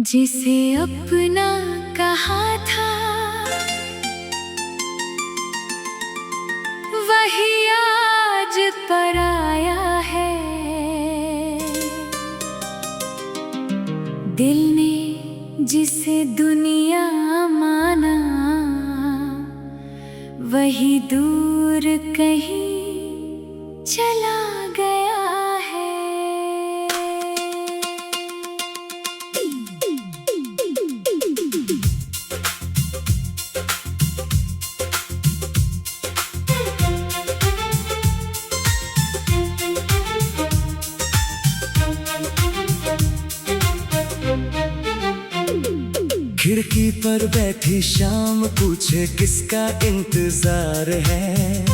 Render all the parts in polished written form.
जिसे अपना कहा था वही आज पराया है। दिल ने जिसे दुनिया माना वही दूर कहीं चला गया है। खिड़की पर बैठी शाम पूछे किसका इंतजार है।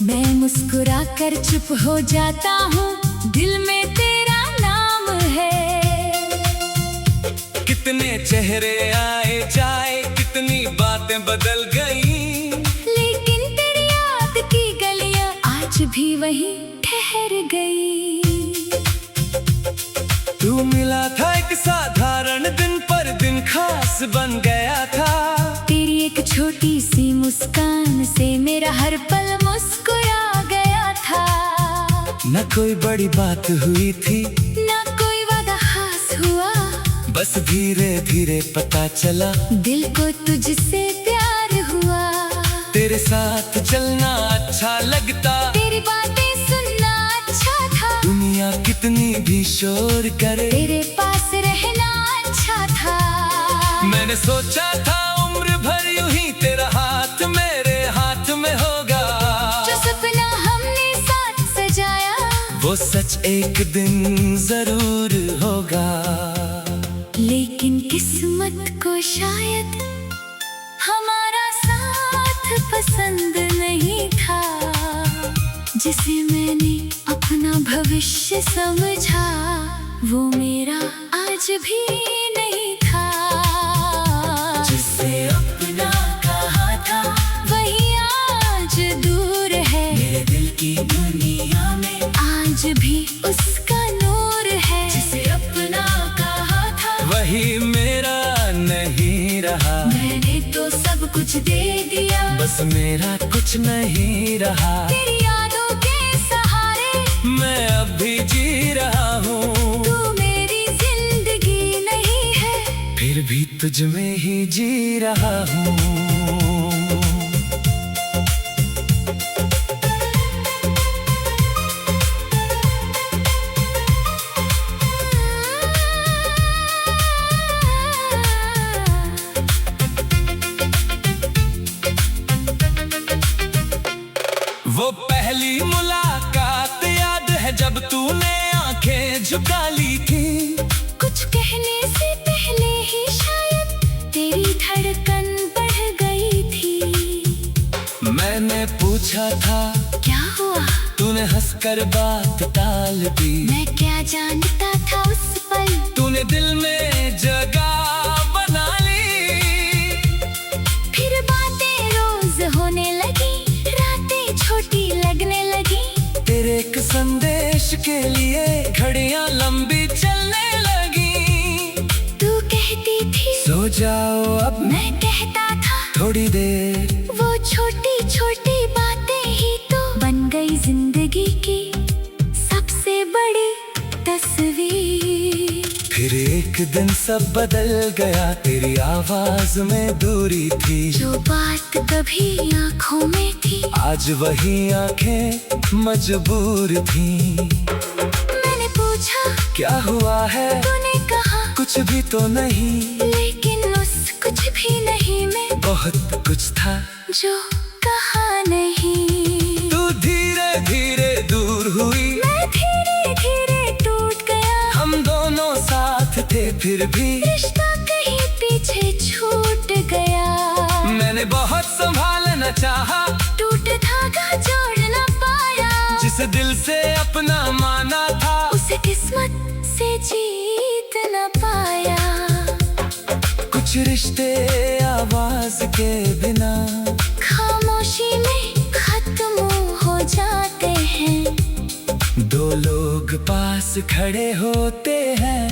मैं मुस्कुरा कर चुप हो जाता हूँ, दिल में तेरा नाम है। कितने चेहरे आए जाए, कितनी बातें बदल गई, लेकिन तेरी याद की गलियां आज भी वहीं ठहर गई। तू मिला था एक साधारण दिन पर दिन खास बन गया था। तेरी एक छोटी सी मुस्कान से मेरा हर पल मुस्कुरा गया था। न कोई बड़ी बात हुई थी, ना कोई वादा खास हुआ, बस धीरे धीरे पता चला दिल को तुझसे प्यार हुआ। तेरे साथ चलना अच्छा लगता, तेरी बातें सुनना अच्छा था, दुनिया कितनी भी शोर करे तेरे पास रहना अच्छा था। मैंने सोचा था उम्र भर यूं ही तेरा हाथ मेरे हाथ में होगा। जो सपना हमने साथ सजाया वो सच एक दिन जरूर होगा। लेकिन किस्मत को शायद हमारा साथ पसंद नहीं था। जिसे मैंने अपना भविष्य समझा वो मेरा आज भी नहीं था। जिसे अपना कहा था वही आज दूर है, मेरे दिल की दुनिया में आज भी उसका नूर है। जिसे अपना कहा था वही मेरा नहीं रहा। मैंने तो सब कुछ दे दिया, बस मेरा कुछ नहीं रहा। तेरी यादों के सहारे मैं अब भी जी रहा हूँ, तू मेरी जिंदगी नहीं है, फिर भी तुझ में ही जी रहा हूँ। वो पहली मुलाकात याद है जब तूने आंखें झुका ली थी। कुछ कहने से पहले ही शायद तेरी धड़कन बढ़ गई थी। मैंने पूछा था क्या हुआ, तूने हंसकर बात टाल दी। मैं क्या जानता था उस पल तूने दिल में जगह बना ली। फिर बातें रोज होने लगी, रातें छोटी लगने लगी। तेरे एक संदेश के लिए घड़ियां लंबी चलने लगी। तू कहती थी सो जाओ अब, मैं कहता था थोड़ी देर। वो छोटी छोटी बातें ही तो बन गई जिंदगी की सबसे बड़ी तस्वीर। फिर एक दिन सब बदल गया, तेरी आवाज में दूरी थी। जो बात कभी आँखों में थी आज वही आंखें मजबूर थी। मैंने पूछा क्या हुआ है, तूने कहा कुछ भी तो नहीं। लेकिन उस कुछ भी नहीं में बहुत कुछ था जो कहा नहीं। तू धीरे धीरे दूर हुई, मैं धीरे धीरे टूट गया। हम दोनों साथ थे फिर भी रिश्ता कहीं पीछे छूट गया। मैंने बहुत संभालना चाहा, टूट धागा जोड़ न पाया। जिस दिल से अपना माना था उसे किस्मत से जीत न पाया। कुछ रिश्ते आवाज के बिना खामोशी में खत्म हो जाते हैं। दो लोग पास खड़े होते हैं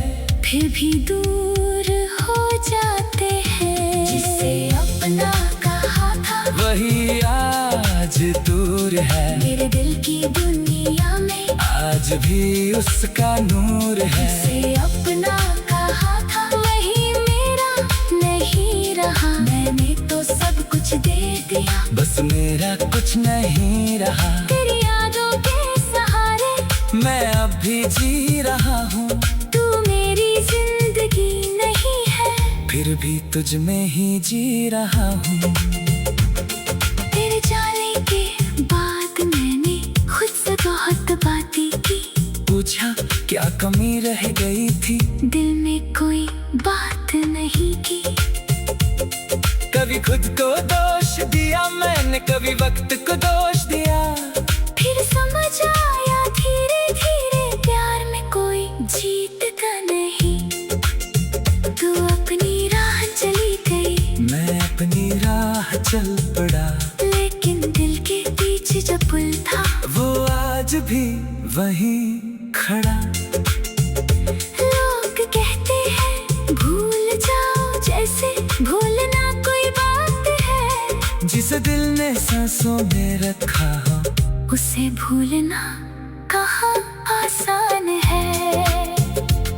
फिर भी दूर हो जाते हैं। जिसे अपना कहा था वही आज दूर है। मेरे दिल की दुनिया में आज भी उसका नूर है। जिसे अपना कहा था वही मेरा नहीं रहा। मैंने तो सब कुछ दे दिया, बस मेरा कुछ नहीं रहा। तेरी यादों के सहारे मैं अब भी जी रहा हूँ। तू मेरी जिंदगी नहीं है, फिर भी तुझ में ही जी रहा हूँ। तेरे जाने के बाद मैंने खुद से बहुत बातें की। पूछा क्या कमी रह गई थी, दिल में कोई बात नहीं की। कभी खुद को दोष दिया मैंने, कभी वक्त को दोष दिया। फिर समझ आया धीरे धीरे प्यार में कोई जीतता नहीं। तू अपनी राह चली गई, मैं अपनी राह चल पड़ा। लेकिन दिल के पीछे जो पुल था वो आज भी वहीं खड़ा। लोग कहते हैं भूल जाओ, जैसे भूलना कोई बात है। जिसे दिल ने सांसों में रखा हो, उसे भूलना कहाँ आसान है।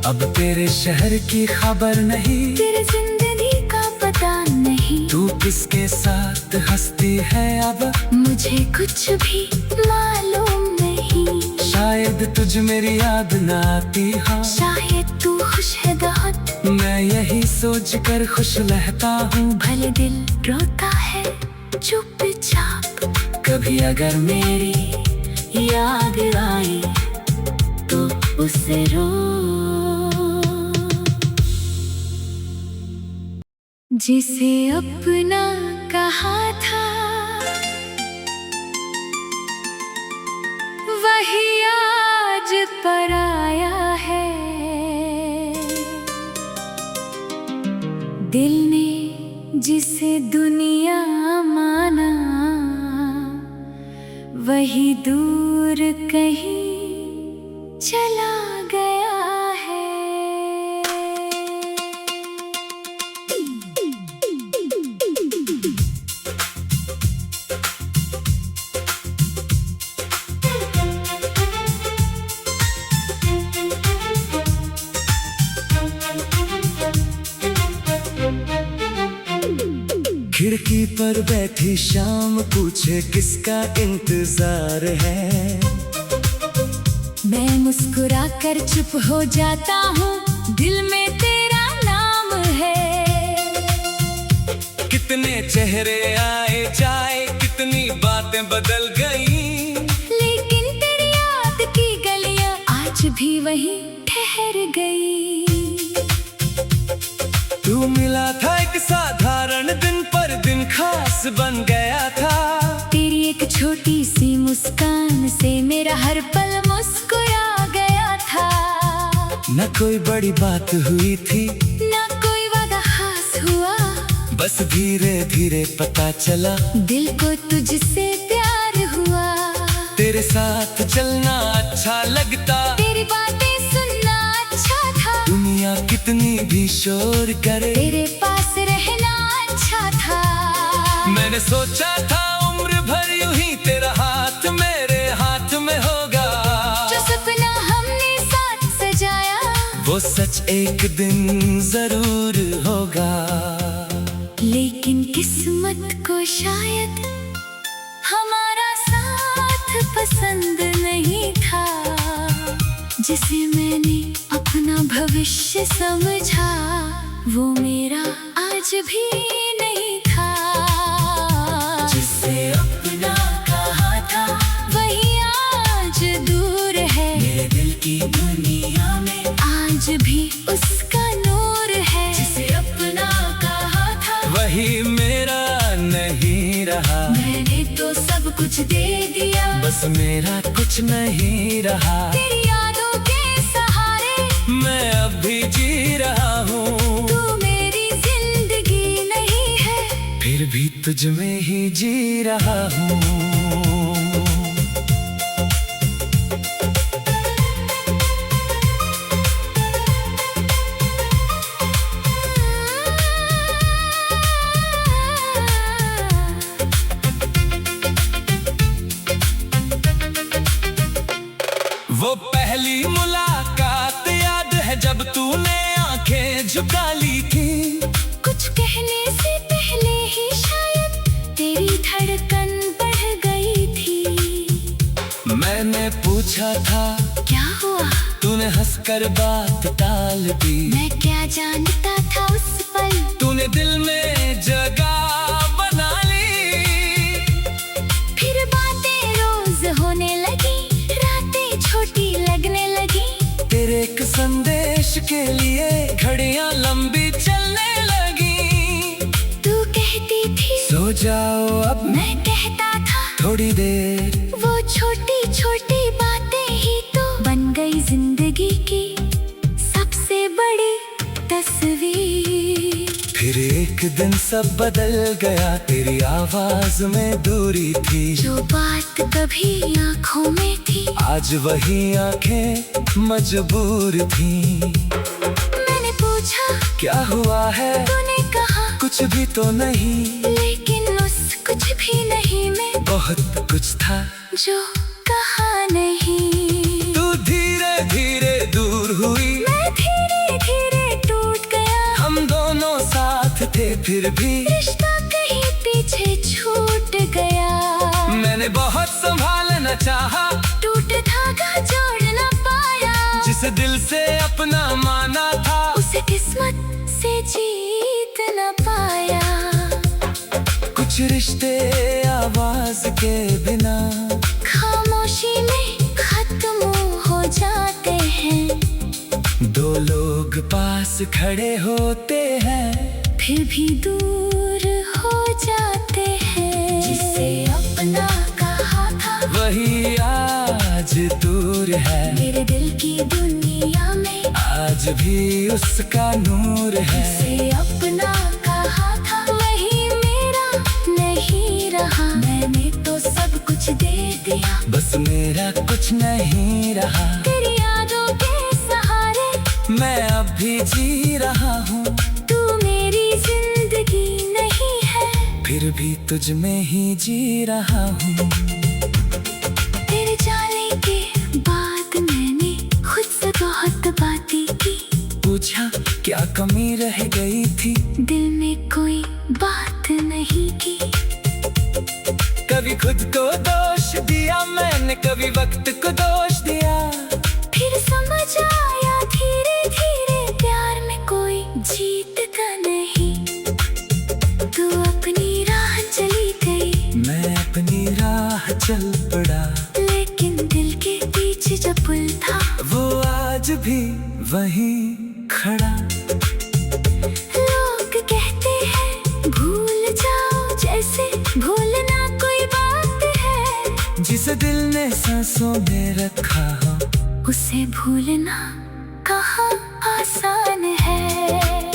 अब तेरे शहर की खबर नहीं, तेरे जिंदगी का पता नहीं। तू किसके साथ हंसती है अब, मुझे कुछ भी मालूम नहीं। शायद तुझ मेरी याद न आती हो। शायद तू खुश है बहुत, मैं यही सोच कर खुश रहता हूँ। भले दिल रोता है चुपचाप। कभी अगर मेरी याद आए तो उसे रो। जिसे अपना कहा था वही आज पराया है। दिल ने जिसे दुनिया माना वही दूर कहीं चला गया है। खिड़की पर बैठी शाम पूछे किसका इंतजार है। मैं मुस्कुरा कर चुप हो जाता हूँ, दिल में तेरा नाम है। कितने चेहरे आए जाए, कितनी बातें बदल गई, लेकिन तेरी याद की गलियां आज भी वहीं ठहर गई। तू मिला था एक साधारण दिन, पर दिन खास बन गया था। तेरी एक छोटी सी मुस्कान से मेरा हर पल मुस्कुरा गया था। न कोई बड़ी बात हुई थी, ना कोई वादा खास हुआ, बस धीरे धीरे पता चला दिल को तुझसे प्यार हुआ। तेरे साथ चलना अच्छा लगता, तेरी बातें सुनना अच्छा था। दुनिया कितनी भी शोर करे, तेरे पास रहना अच्छा था। मैंने सोचा था उम्र भर यूं ही तेरा हाथ मेरे हाथ में होगा। जो सपना हमने साथ सजाया वो सच एक दिन जरूर होगा। लेकिन किस्मत को शायद हमारा साथ पसंद नहीं था। जिसे मैंने अपना भविष्य समझा वो मेरा आज भी नहीं था। जिसे अपना कहा था वही आज दूर है, मेरे दिल की दुनिया में आज भी उसका नूर है। जिसे अपना कहा था वही मेरा नहीं रहा। मैंने तो सब कुछ दे दिया, बस मेरा कुछ नहीं रहा। तेरी यादों के सहारे मैं अब भी जी रहा हूँ। तू मेरी जिंदगी नहीं है, फिर भी तुझ में ही जी रहा हूँ। झुका ली थी। कुछ कहने से पहले ही शायद तेरी धड़कन बढ़ गई थी। मैंने पूछा था क्या हुआ, तूने हंसकर बात टाल दी। मैं क्या जानता था उस पल तूने दिल में जगह बना ली। फिर बातें रोज होने लगी, रातें छोटी लगने लगी। तेरे एक संदेश के लिए घड़ियां लंबी चलने लगी। तू कहती थी सो जाओ अब, मैं कहता था थोड़ी देर। वो छोटी छोटी बातें ही तो बन गई जिंदगी की सबसे बड़ी तस्वीर। फिर एक दिन सब बदल गया, तेरी आवाज में दूरी थी। जो बात कभी आँखों में थी आज वही आंखें मजबूर थी। मैंने पूछा क्या हुआ है, तूने कहा कुछ भी तो नहीं। लेकिन उस कुछ भी नहीं में बहुत कुछ था जो कहा नहीं। तू धीरे धीरे दूर हुई, मैं धीरे धीरे टूट गया। हम दोनों साथ थे फिर भी रिश्ता कहीं पीछे छूट गया। मैंने बहुत संभालना चाहा, टूट धागा जोड़ न पाया। जिसे दिल से अपना माना था उसे किस्मत से जीत न पाया। कुछ रिश्ते आवाज के बिना खामोशी में खत्म हो जाते हैं। दो लोग पास खड़े होते हैं फिर भी दूर हो जाते हैं। जिसे अपना कहा था वही आज दूर है। मेरे दिल की दुनिया में आज भी उसका नूर है। जिसे अपना कहा था वही मेरा नहीं रहा। मैंने तो सब कुछ दे दिया, बस मेरा कुछ नहीं रहा। तेरी यादों के सहारे मैं अब भी जी रहा हूँ। तू मेरी जिंदगी नहीं है, फिर भी तुझ में ही जी रहा हूँ। तेरे जाने के बाद मैंने खुद से बहुत बातें की। पूछा क्या कमी रह गई थी, दिल में कोई बात नहीं की। कभी खुद को दोष दिया मैंने, कभी वक्त को दोष दिया। फिर समझ आया धीरे धीरे प्यार में कोई जीत का नहीं। तू अपनी राह चली गई, मैं अपनी राह चल पड़ा। लेकिन दिल के पीछे जो पुल था वो आज भी वहीं खड़ा। लोग कहते हैं भूल जाओ, जैसे भूलना कोई बात है। जिसे दिल ने सांसों में रखा हो उसे भूलना कहाँ आसान है।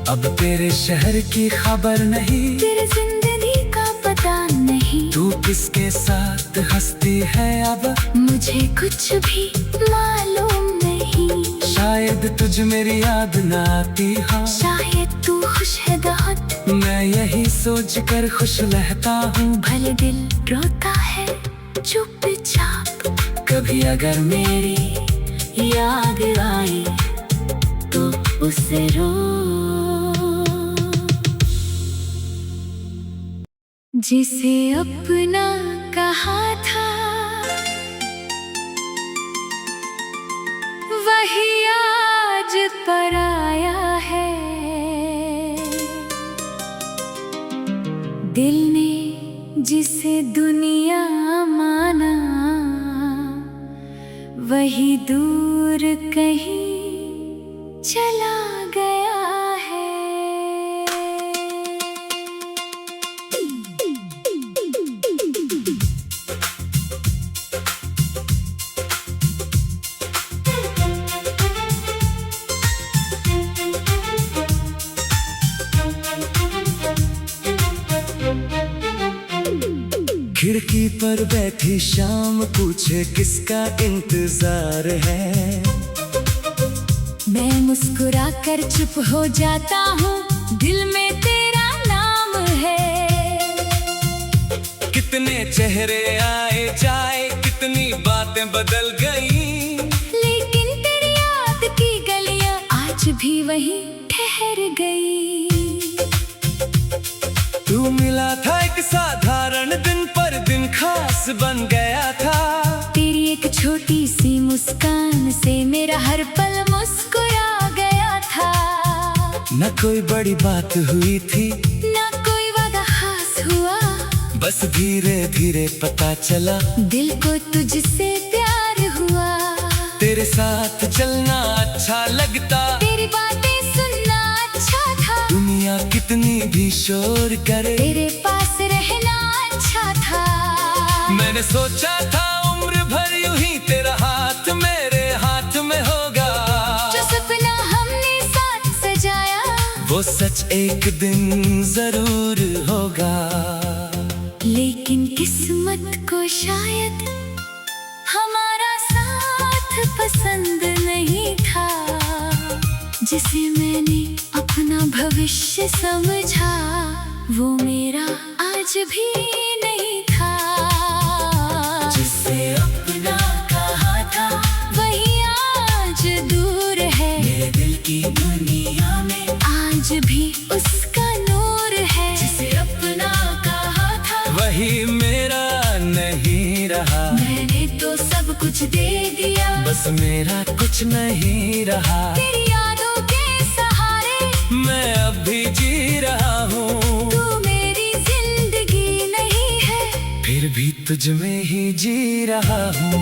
अब तेरे शहर की खबर नहीं, तेरे जिंदगी का पता नहीं। तू किसके साथ हंसती है अब मुझे कुछ भी मालूम नहीं। शायद तुझ मेरी याद न आती हो। शायद तू खुश है बहुत, मैं यही सोच कर खुश रहता हूँ। भले दिल रोता है चुपचाप। कभी अगर मेरी याद आए तो उसे रो। जिसे अपना कहा था वही आज पराया है। दिल ने जिसे दुनिया माना वही दूर कहीं चला गया है। खिड़की पर बैठी शाम पूछे किसका इंतजार है। मैं मुस्कुरा कर चुप हो जाता हूँ, दिल में तेरा नाम है। कितने चेहरे आए जाए, कितनी बातें बदल गई, लेकिन तेरी याद की गलियां आज भी वही ठहर गई। तू मिला था एक साधारण दिन, पर दिन खास बन गया था। तेरी एक छोटी सी मुस्कान से मेरा हर पल मुस्कुरा गया था। न कोई बड़ी बात हुई थी, ना कोई वादा खास हुआ, बस धीरे धीरे पता चला दिल को तुझसे प्यार हुआ। तेरे साथ चलना अच्छा लगता, तेरी बातें सुनना अच्छा था, दुनिया कितनी भी शोर करे तेरे पास रहना अच्छा था। मैंने सोचा था उम्र भर यूं ही तेरा हाथ मेरे हाथ में होगा। जो सपना हमने साथ सजाया, वो सच एक दिन जरूर होगा। लेकिन किस्मत को शायद हमारा साथ पसंद नहीं था। जिसे मैंने अपना भविष्य समझा, वो मेरा आज भी नहीं था। जिसे अपना कहा था, वही आज दूर है। मेरे दिल की दुनिया में आज भी उसका नूर है। जिसे अपना कहा था, वही मेरा नहीं रहा। मैंने तो सब कुछ दे दिया, बस मेरा कुछ नहीं रहा। तेरी यादों के सहारे मैं अब भी जी रहा हूँ। तू मेरी जिंदगी नहीं है, फिर भी तुझ में ही जी रहा हूँ।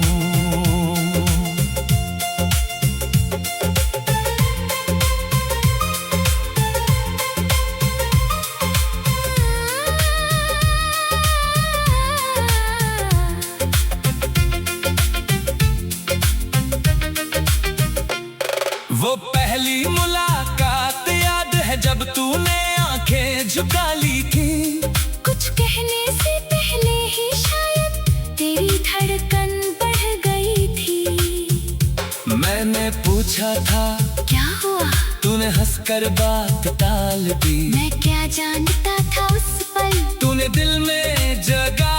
वो पहली मुलाकात याद है जब तूने आंखें झुका ली थी। कुछ कहने से पहले ही शायद तेरी धड़कन बढ़ गई थी। मैंने पूछा था क्या हुआ, तूने हंसकर बात टाल दी। मैं क्या जानता था उस पल, तूने दिल में जगह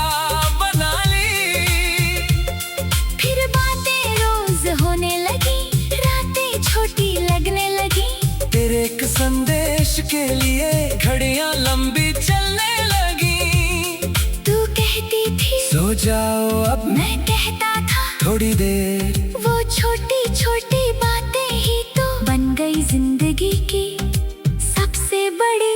बना ली। फिर बातें रोज होने लगी, रातें छोटी लगने लगी। तेरे एक संदेश के लिए घड़ियां लंबी चलने लगी। तू कहती थी सो जाओ अब, मैं कहता था थोड़ी देर। वो छोटी छोटी बातें ही तो बन गई जिंदगी की सबसे बड़ी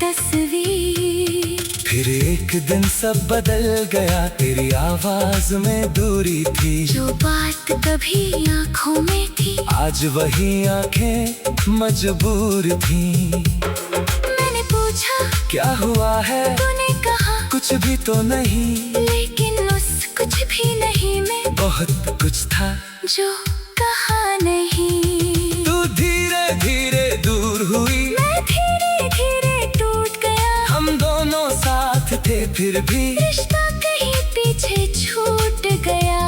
तस्वीर। फिर एक दिन सब बदल गया, तेरी आवाज में दूरी थी। जो बात कभी आँखों में थी, आज वही आंखें मजबूर थी। मैंने पूछा क्या हुआ है, तूने कहा कुछ भी तो नहीं। लेकिन उस कुछ भी नहीं में बहुत कुछ था जो कहा नहीं। तू धीरे धीरे दूर हुई, मैं धीरे धीरे टूट गया। हम दोनों साथ थे फिर भी रिश्ता कहीं पीछे छूट गया।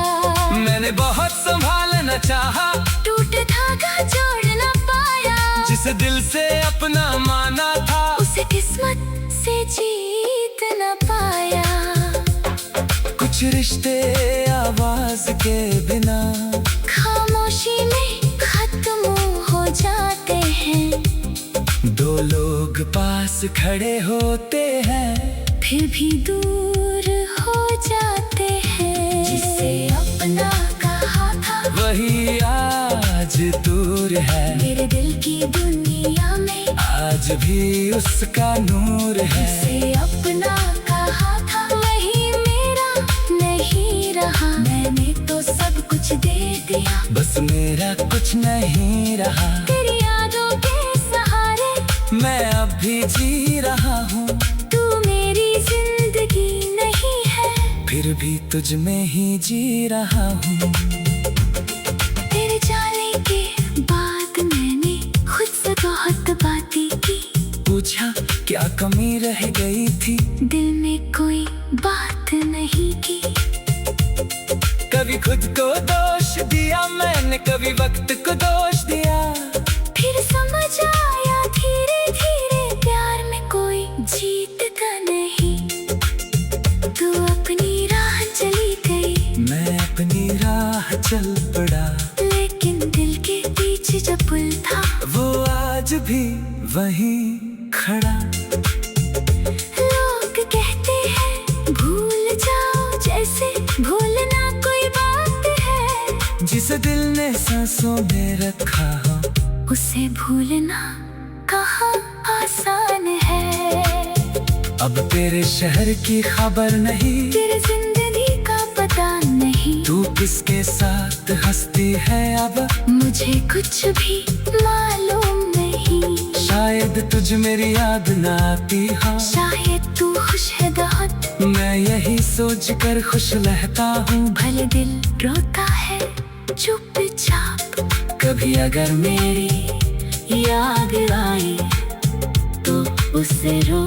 मैंने बहुत संभालना चाहा, टूट धागा जोड़ न पाया। जिस दिल से अपना माना था, उसे किस्मत से जीत न पाया। कुछ रिश्ते आवाज के बिना खामोशी में खत्म हो जाते हैं। दो लोग पास खड़े होते हैं, फिर भी दूर हो जाते हैं। जिसे अपना कहा था, वही आज दूर है। मेरे दिल की दुनिया में आज भी उसका नूर है। जिसे अपना कहा था, वही मेरा नहीं रहा। मैंने तो सब कुछ दे दिया, बस मेरा कुछ नहीं रहा। तेरी यादों के सहारे मैं अब भी जी रहा हूँ। तू मेरी जिंदगी नहीं है, फिर भी तुझ में ही जी रहा हूँ। तेरे जाने के बाद मैंने खुद से बहुत बातें की। पूछा क्या कमी रह गई थी, दिल में कोई बात नहीं की। कभी खुद को दोष दिया मैंने, कभी वक्त को दोष दिया। फिर समझ आया धीरे धीरे, प्यार में कोई जीतता नहीं। तू अपनी राह चली गई, मैं अपनी राह चल पड़ा। लेकिन दिल के पीछे जो पुल था, वो आज आज भी वहीं खड़ा। लोग कहते हैं भूल जाओ, जैसे भूलना कोई बात है। जिसे दिल ने सांसों में रखा हो, उसे भूलना कहाँ आसान है। अब तेरे शहर की खबर नहीं, तेरे जिंदगी का पता नहीं, तू किसके साथ हंसती है अब मुझे कुछ भी मालूम नहीं। शायद तुझ मेरी याद न आती हो, शायद तू खुश है बहुत, मैं यही सोच कर खुश रहता हूँ। भले दिल रोता है चुपचाप, कभी अगर मेरी याद आए तो उसे रो